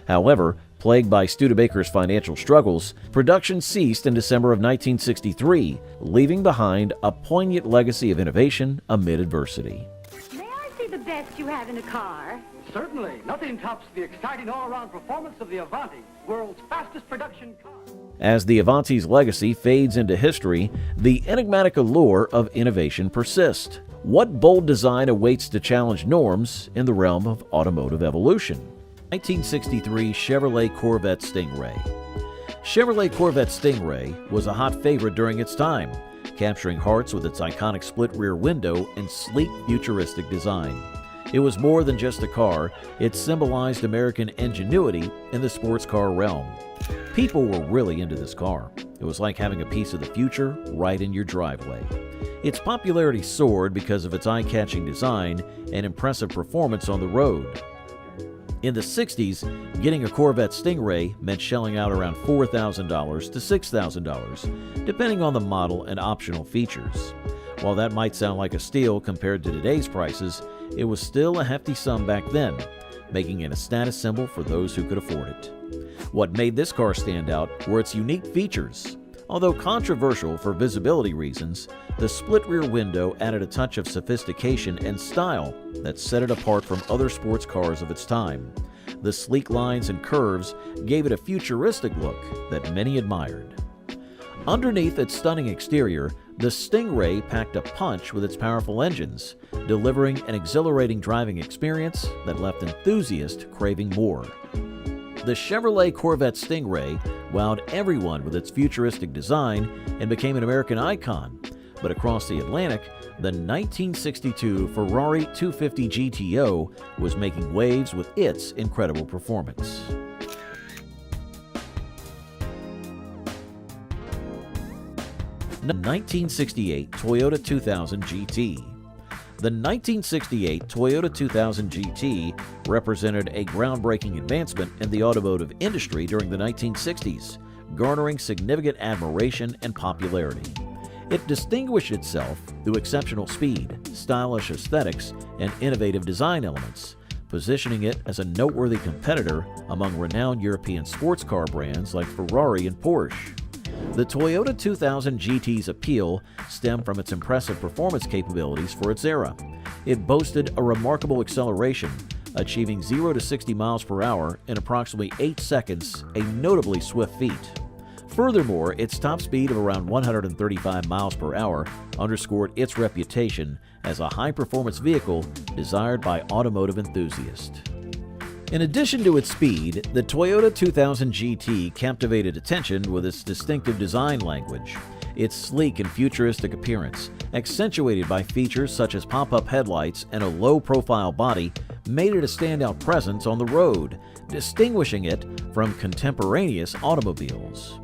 However, plagued by Studebaker's financial struggles, production ceased in December of 1963, leaving behind a poignant legacy of innovation amid adversity. May I see the best you have in a car? Certainly. Nothing tops the exciting all-around performance of the Avanti, world's fastest production car. As the Avanti's legacy fades into history, the enigmatic allure of innovation persists. What bold design awaits to challenge norms in the realm of automotive evolution? 1963 Chevrolet Corvette Stingray. Chevrolet Corvette Stingray was a hot favorite during its time, capturing hearts with its iconic split rear window and sleek futuristic design. It was more than just a car, it symbolized American ingenuity in the sports car realm. People were really into this car. It was like having a piece of the future right in your driveway. Its popularity soared because of its eye-catching design and impressive performance on the road. In the 60s, getting a Corvette Stingray meant shelling out around $4,000 to $6,000, depending on the model and optional features. While that might sound like a steal compared to today's prices, it was still a hefty sum back then, making it a status symbol for those who could afford it. What made this car stand out were its unique features. Although controversial for visibility reasons, the split rear window added a touch of sophistication and style that set it apart from other sports cars of its time. The sleek lines and curves gave it a futuristic look that many admired. Underneath its stunning exterior, the Stingray packed a punch with its powerful engines, delivering an exhilarating driving experience that left enthusiasts craving more. The Chevrolet Corvette Stingray wowed everyone with its futuristic design and became an American icon. But across the Atlantic, the 1962 Ferrari 250 GTO was making waves with its incredible performance. The 1968 Toyota 2000 GT. The 1968 Toyota 2000 GT represented a groundbreaking advancement in the automotive industry during the 1960s, garnering significant admiration and popularity. It distinguished itself through exceptional speed, stylish aesthetics, and innovative design elements, positioning it as a noteworthy competitor among renowned European sports car brands like Ferrari and Porsche. The Toyota 2000 GT's appeal stemmed from its impressive performance capabilities for its era. It boasted a remarkable acceleration, achieving 0 to 60 miles per hour in approximately 8 seconds, a notably swift feat. Furthermore, its top speed of around 135 miles per hour underscored its reputation as a high-performance vehicle desired by automotive enthusiasts. In addition to its speed, the Toyota 2000 GT captivated attention with its distinctive design language. Its sleek and futuristic appearance, accentuated by features such as pop-up headlights and a low-profile body, made it a standout presence on the road, distinguishing it from contemporaneous automobiles.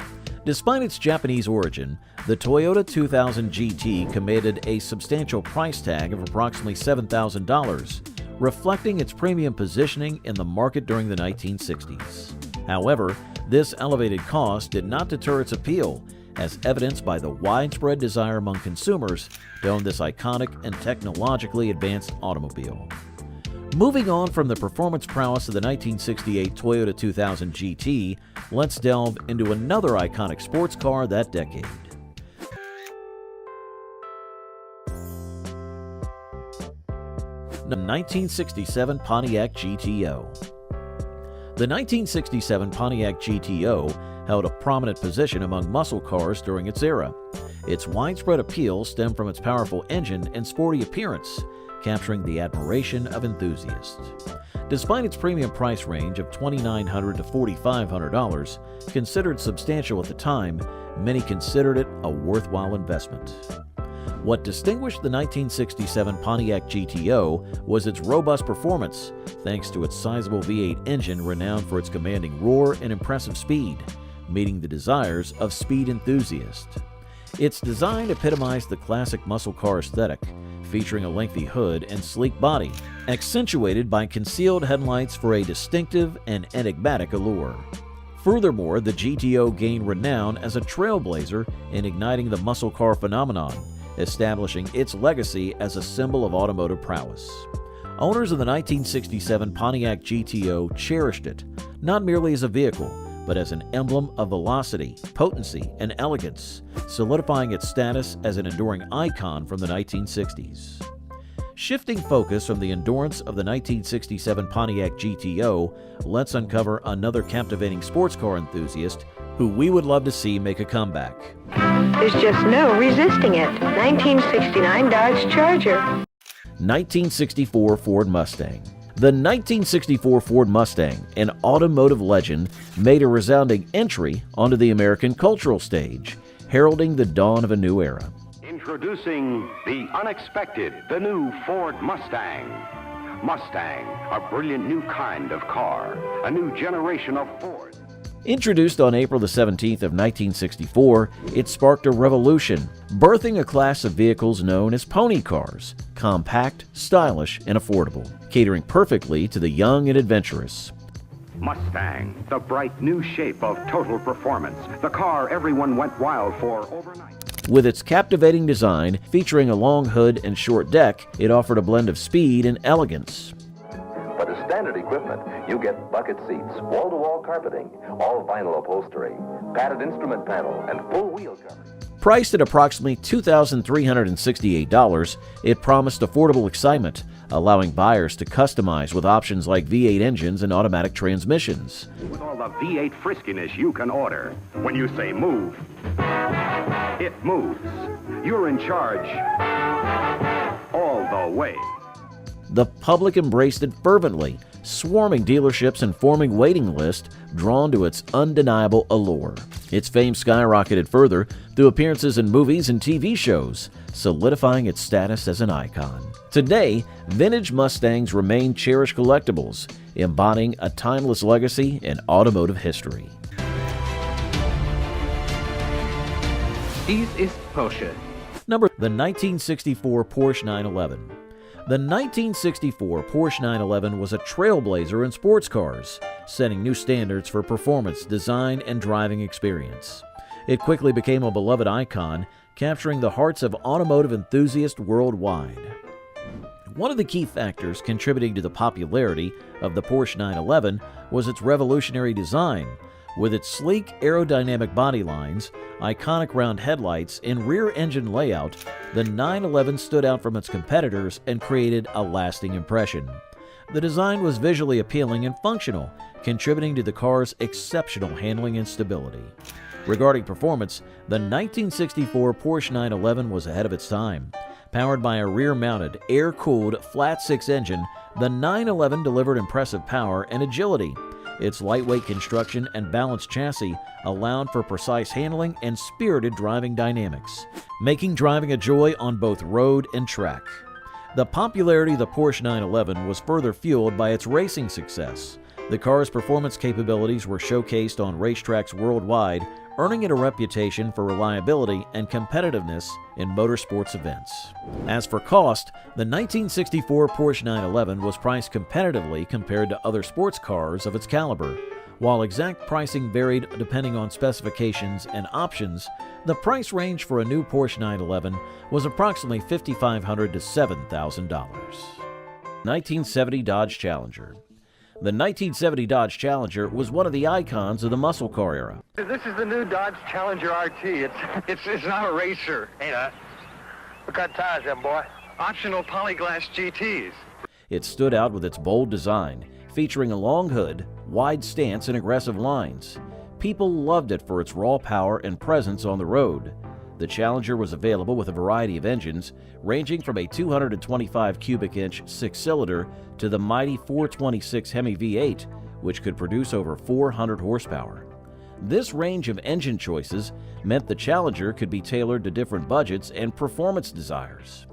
Despite its Japanese origin, the Toyota 2000 GT commanded a substantial price tag of approximately $7,000, reflecting its premium positioning in the market during the 1960s. However, this elevated cost did not deter its appeal, as evidenced by the widespread desire among consumers to own this iconic and technologically advanced automobile. Moving on from the performance prowess of the 1968 Toyota 2000 GT, let's delve into another iconic sports car that decade. The 1967 Pontiac GTO. The 1967 Pontiac GTO held a prominent position among muscle cars during its era. Its widespread appeal stemmed from its powerful engine and sporty appearance, capturing the admiration of enthusiasts. Despite its premium price range of $2,900 to $4,500, considered substantial at the time, many considered it a worthwhile investment. What distinguished the 1967 Pontiac GTO was its robust performance, thanks to its sizable V8 engine renowned for its commanding roar and impressive speed, meeting the desires of speed enthusiasts. Its design epitomized the classic muscle car aesthetic, featuring a lengthy hood and sleek body, accentuated by concealed headlights for a distinctive and enigmatic allure. Furthermore, the GTO gained renown as a trailblazer in igniting the muscle car phenomenon, establishing its legacy as a symbol of automotive prowess. Owners of the 1967 Pontiac GTO cherished it, not merely as a vehicle, but as an emblem of velocity, potency, and elegance, solidifying its status as an enduring icon from the 1960s. Shifting focus from the endurance of the 1967 Pontiac GTO, let's uncover another captivating sports car enthusiast who we would love to see make a comeback. There's just no resisting it. 1969 Dodge Charger. 1964 Ford Mustang. The 1964 Ford Mustang, an automotive legend, made a resounding entry onto the American cultural stage, heralding the dawn of a new era. Introducing the unexpected, the new Ford Mustang. Mustang, a brilliant new kind of car, a new generation of Ford. Introduced on April the 17th of 1964, it sparked a revolution, birthing a class of vehicles known as pony cars, compact, stylish, and affordable, catering perfectly to the young and adventurous. Mustang, the bright new shape of total performance, the car everyone went wild for overnight. With its captivating design, featuring a long hood and short deck, it offered a blend of speed and elegance. But as standard equipment, you get bucket seats, wall-to-wall carpeting, all vinyl upholstery, padded instrument panel, and full wheel coverage. Priced at approximately $2,368, it promised affordable excitement, allowing buyers to customize with options like V8 engines and automatic transmissions. With all the V8 friskiness you can order, when you say move, it moves. You're in charge all the way. The public embraced it fervently, swarming dealerships and forming waiting lists drawn to its undeniable allure. Its fame skyrocketed further through appearances in movies and TV shows, solidifying its status as an icon. Today, vintage Mustangs remain cherished collectibles, embodying a timeless legacy in automotive history. Dies ist Porsche. The 1964 Porsche 911. The 1964 Porsche 911 was a trailblazer in sports cars, setting new standards for performance, design, and driving experience. It quickly became a beloved icon, capturing the hearts of automotive enthusiasts worldwide. One of the key factors contributing to the popularity of the Porsche 911 was its revolutionary design. With its sleek aerodynamic body lines, iconic round headlights, and rear engine layout, the 911 stood out from its competitors and created a lasting impression. The design was visually appealing and functional, contributing to the car's exceptional handling and stability. Regarding performance, the 1964 Porsche 911 was ahead of its time. Powered by a rear-mounted, air-cooled, flat-six engine, the 911 delivered impressive power and agility. Its lightweight construction and balanced chassis allowed for precise handling and spirited driving dynamics, making driving a joy on both road and track. The popularity of the Porsche 911 was further fueled by its racing success. The car's performance capabilities were showcased on racetracks worldwide, earning it a reputation for reliability and competitiveness in motorsports events. As for cost, the 1964 Porsche 911 was priced competitively compared to other sports cars of its caliber. While exact pricing varied depending on specifications and options, the price range for a new Porsche 911 was approximately $5,500 to $7,000. 1970 Dodge Challenger. The 1970 Dodge Challenger was one of the icons of the muscle car era. This is the new Dodge Challenger RT. It's not a racer. Ain't it? What kind of tires, them boy? Optional polyglass GTs. It stood out with its bold design, featuring a long hood, wide stance, and aggressive lines. People loved it for its raw power and presence on the road. The Challenger was available with a variety of engines, ranging from a 225 cubic inch six-cylinder to the mighty 426 Hemi V8, which could produce over 400 horsepower. This range of engine choices meant the Challenger could be tailored to different budgets and performance desires.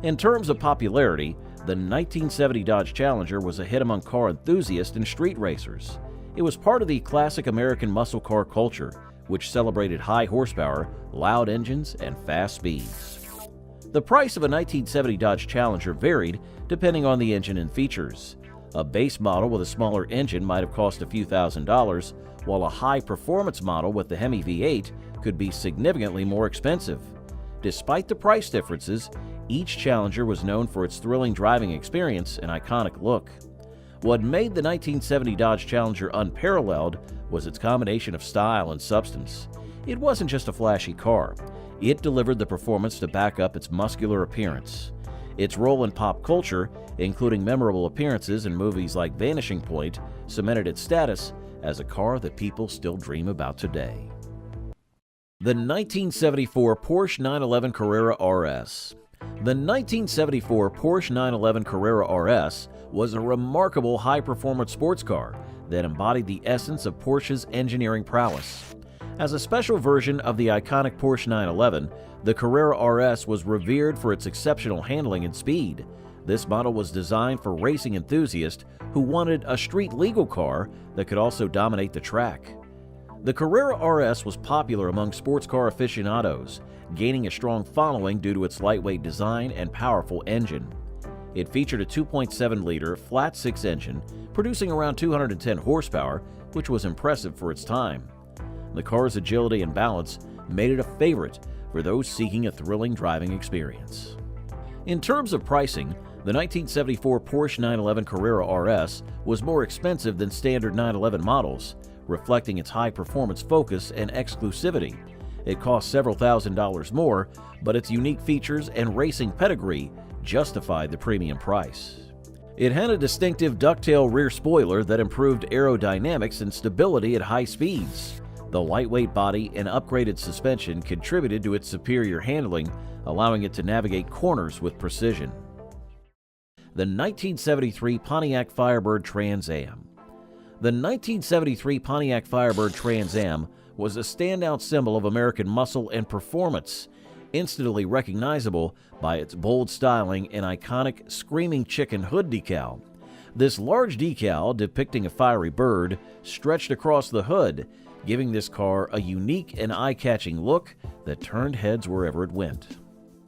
In terms of popularity, the 1970 Dodge Challenger was a hit among car enthusiasts and street racers. It was part of the classic American muscle car culture, which celebrated high horsepower, loud engines, and fast speeds. The price of a 1970 Dodge Challenger varied depending on the engine and features. A base model with a smaller engine might have cost a few $1,000s, while a high-performance model with the Hemi V8 could be significantly more expensive. Despite the price differences, each Challenger was known for its thrilling driving experience and iconic look. What made the 1970 Dodge Challenger unparalleled was its combination of style and substance. It wasn't just a flashy car. It delivered the performance to back up its muscular appearance. Its role in pop culture, including memorable appearances in movies like Vanishing Point, cemented its status as a car that people still dream about today. The 1974 Porsche 911 Carrera RS. The 1974 Porsche 911 Carrera RS was a remarkable high-performance sports car that embodied the essence of Porsche's engineering prowess. As a special version of the iconic Porsche 911, the Carrera RS was revered for its exceptional handling and speed. This model was designed for racing enthusiasts who wanted a street-legal car that could also dominate the track. The Carrera RS was popular among sports car aficionados, gaining a strong following due to its lightweight design and powerful engine. It featured a 2.7-liter flat-six engine, producing around 210 horsepower, which was impressive for its time. The car's agility and balance made it a favorite for those seeking a thrilling driving experience. In terms of pricing, the 1974 Porsche 911 Carrera RS was more expensive than standard 911 models, reflecting its high-performance focus and exclusivity. It cost several $1,000s more, but its unique features and racing pedigree justified the premium price. It had a distinctive ducktail rear spoiler that improved aerodynamics and stability at high speeds. The lightweight body and upgraded suspension contributed to its superior handling, allowing it to navigate corners with precision. The 1973 Pontiac Firebird Trans Am. The 1973 Pontiac Firebird Trans Am was a standout symbol of American muscle and performance, instantly recognizable by its bold styling and iconic Screaming Chicken hood decal. This large decal, depicting a fiery bird, stretched across the hood, giving this car a unique and eye-catching look that turned heads wherever it went.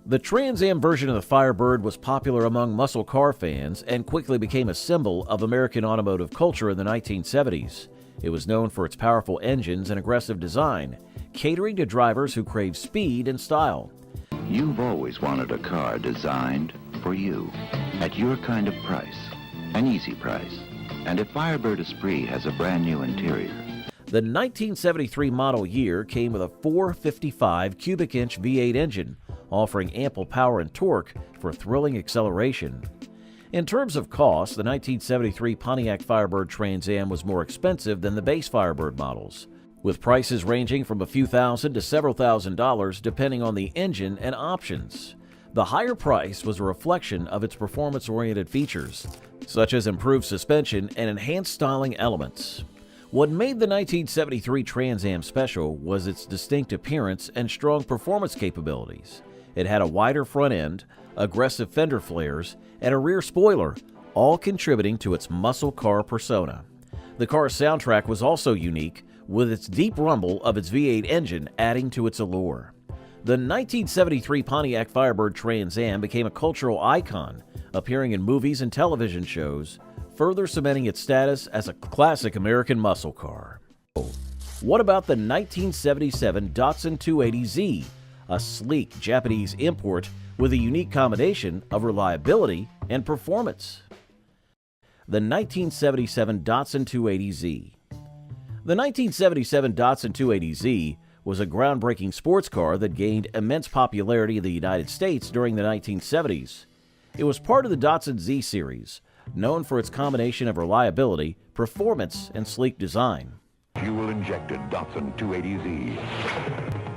The Trans Am version of the Firebird was popular among muscle car fans and quickly became a symbol of American automotive culture in the 1970s. It was known for its powerful engines and aggressive design, catering to drivers who crave speed and style. You've always wanted a car designed for you, at your kind of price, an easy price. And if Firebird Esprit has a brand new interior. The 1973 model year came with a 455 cubic inch V8 engine, offering ample power and torque for thrilling acceleration. In terms of cost, the 1973 Pontiac Firebird Trans Am was more expensive than the base Firebird models, with prices ranging from a few thousand to several $1,000s depending on the engine and options. The higher price was a reflection of its performance-oriented features, such as improved suspension and enhanced styling elements. What made the 1973 Trans Am special was its distinct appearance and strong performance capabilities. It had a wider front end, aggressive fender flares, and a rear spoiler, all contributing to its muscle car persona. The car's soundtrack was also unique, with its deep rumble of its V8 engine adding to its allure. The 1973 Pontiac Firebird Trans Am became a cultural icon, appearing in movies and television shows, further cementing its status as a classic American muscle car. What about the 1977 Datsun 280Z, a sleek Japanese import with a unique combination of reliability and performance? The 1977 Datsun 280Z. The 1977 Datsun 280Z was a groundbreaking sports car that gained immense popularity in the United States during the 1970s. It was part of the Datsun Z series, known for its combination of reliability, performance, and sleek design. Fuel-injected Datsun 280Z.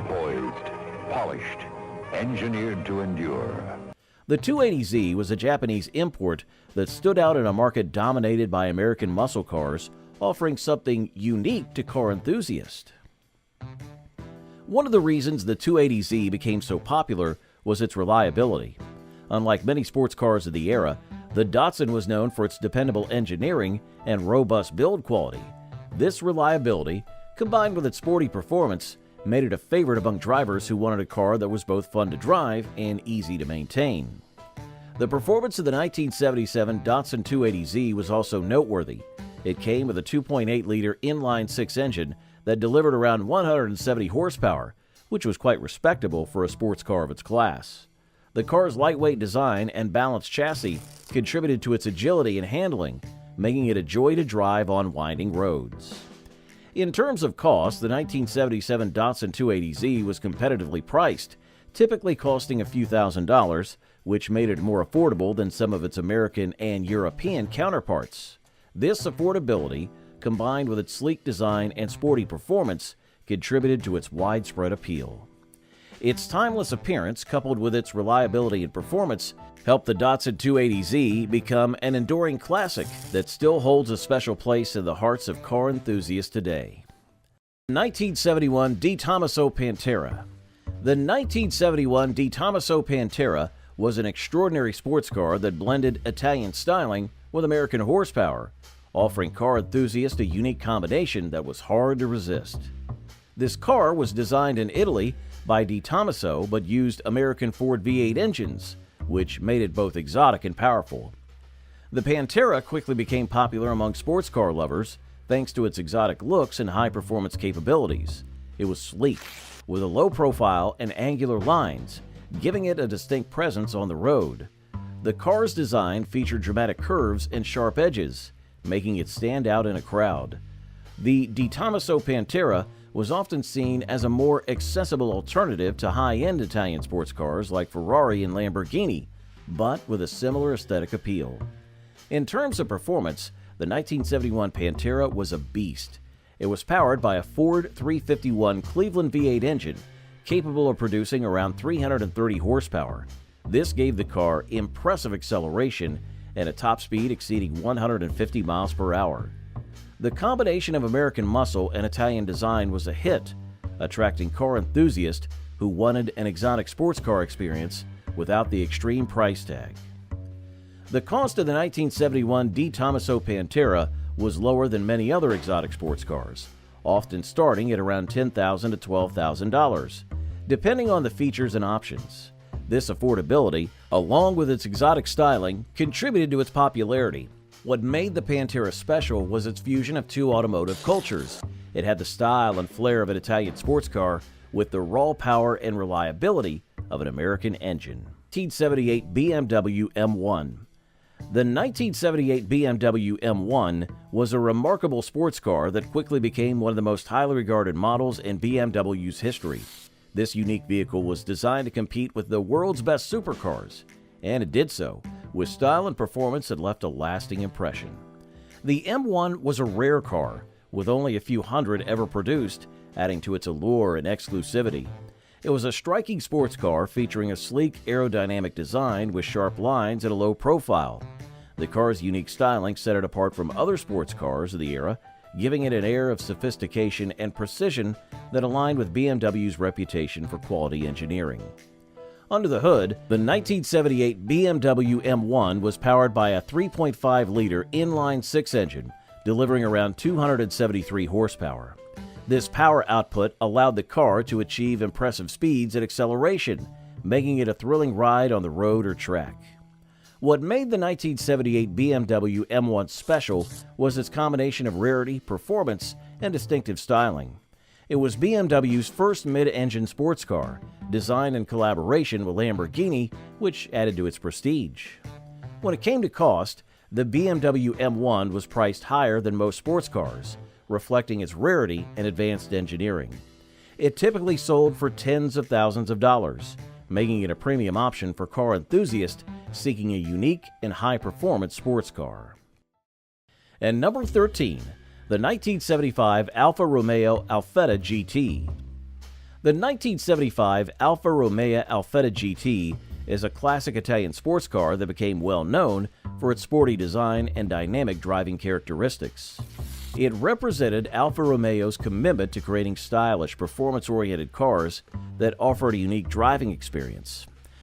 Poised, polished, engineered to endure. The 280Z was a Japanese import that stood out in a market dominated by American muscle cars, offering something unique to car enthusiasts. One of the reasons the 280Z became so popular was its reliability. Unlike many sports cars of the era, the Datsun was known for its dependable engineering and robust build quality. This reliability, combined with its sporty performance, made it a favorite among drivers who wanted a car that was both fun to drive and easy to maintain. The performance of the 1977 Datsun 280Z was also noteworthy. It came with a 2.8-liter inline-six engine that delivered around 170 horsepower, which was quite respectable for a sports car of its class. The car's lightweight design and balanced chassis contributed to its agility and handling, making it a joy to drive on winding roads. In terms of cost, the 1977 Datsun 280Z was competitively priced, typically costing a few $1,000s, which made it more affordable than some of its American and European counterparts. This affordability, combined with its sleek design and sporty performance, contributed to its widespread appeal. Its timeless appearance, coupled with its reliability and performance, helped the Datsun 280Z become an enduring classic that still holds a special place in the hearts of car enthusiasts today. 1971 Di Tommaso Pantera. The 1971 Di Tommaso Pantera was an extraordinary sports car that blended Italian styling with American horsepower, offering car enthusiasts a unique combination that was hard to resist. This car was designed in Italy by Di Tommaso but used American Ford V8 engines, which made it both exotic and powerful. The Pantera quickly became popular among sports car lovers thanks to its exotic looks and high-performance capabilities. It was sleek, with a low profile and angular lines, giving it a distinct presence on the road. The car's design featured dramatic curves and sharp edges, making it stand out in a crowd. The Di Tommaso Pantera was often seen as a more accessible alternative to high-end Italian sports cars like Ferrari and Lamborghini, but with a similar aesthetic appeal. In terms of performance, the 1971 Pantera was a beast. It was powered by a Ford 351 Cleveland V8 engine, capable of producing around 330 horsepower. This gave the car impressive acceleration and a top speed exceeding 150 miles per hour. The combination of American muscle and Italian design was a hit, attracting car enthusiasts who wanted an exotic sports car experience without the extreme price tag. The cost of the 1971 Di Tommaso Pantera was lower than many other exotic sports cars, often starting at around $10,000 to $12,000, depending on the features and options. This affordability, along with its exotic styling, contributed to its popularity. What made the Pantera special was its fusion of two automotive cultures. It had the style and flair of an Italian sports car with the raw power and reliability of an American engine. 1978 BMW M1. The 1978 BMW M1 was a remarkable sports car that quickly became one of the most highly regarded models in BMW's history. This unique vehicle was designed to compete with the world's best supercars, and it did so, with style and performance that left a lasting impression. The M1 was a rare car, with only a few hundred ever produced, adding to its allure and exclusivity. It was a striking sports car featuring a sleek aerodynamic design with sharp lines and a low profile. The car's unique styling set it apart from other sports cars of the era, giving it an air of sophistication and precision that aligned with BMW's reputation for quality engineering. Under the hood, the 1978 BMW M1 was powered by a 3.5-liter inline-six engine, delivering around 273 horsepower. This power output allowed the car to achieve impressive speeds and acceleration, making it a thrilling ride on the road or track. What made the 1978 BMW M1 special was its combination of rarity, performance, and distinctive styling. It was BMW's first mid-engine sports car, designed in collaboration with Lamborghini, which added to its prestige. When it came to cost, the BMW M1 was priced higher than most sports cars, reflecting its rarity and advanced engineering. It typically sold for tens of thousands of dollars, making it a premium option for car enthusiasts seeking a unique and high-performance sports car. And number 13, the 1975 Alfa Romeo Alfetta GT. The 1975 Alfa Romeo Alfetta GT is a classic Italian sports car that became well known for its sporty design and dynamic driving characteristics. It represented Alfa Romeo's commitment to creating stylish, performance-oriented cars that offered a unique driving experience.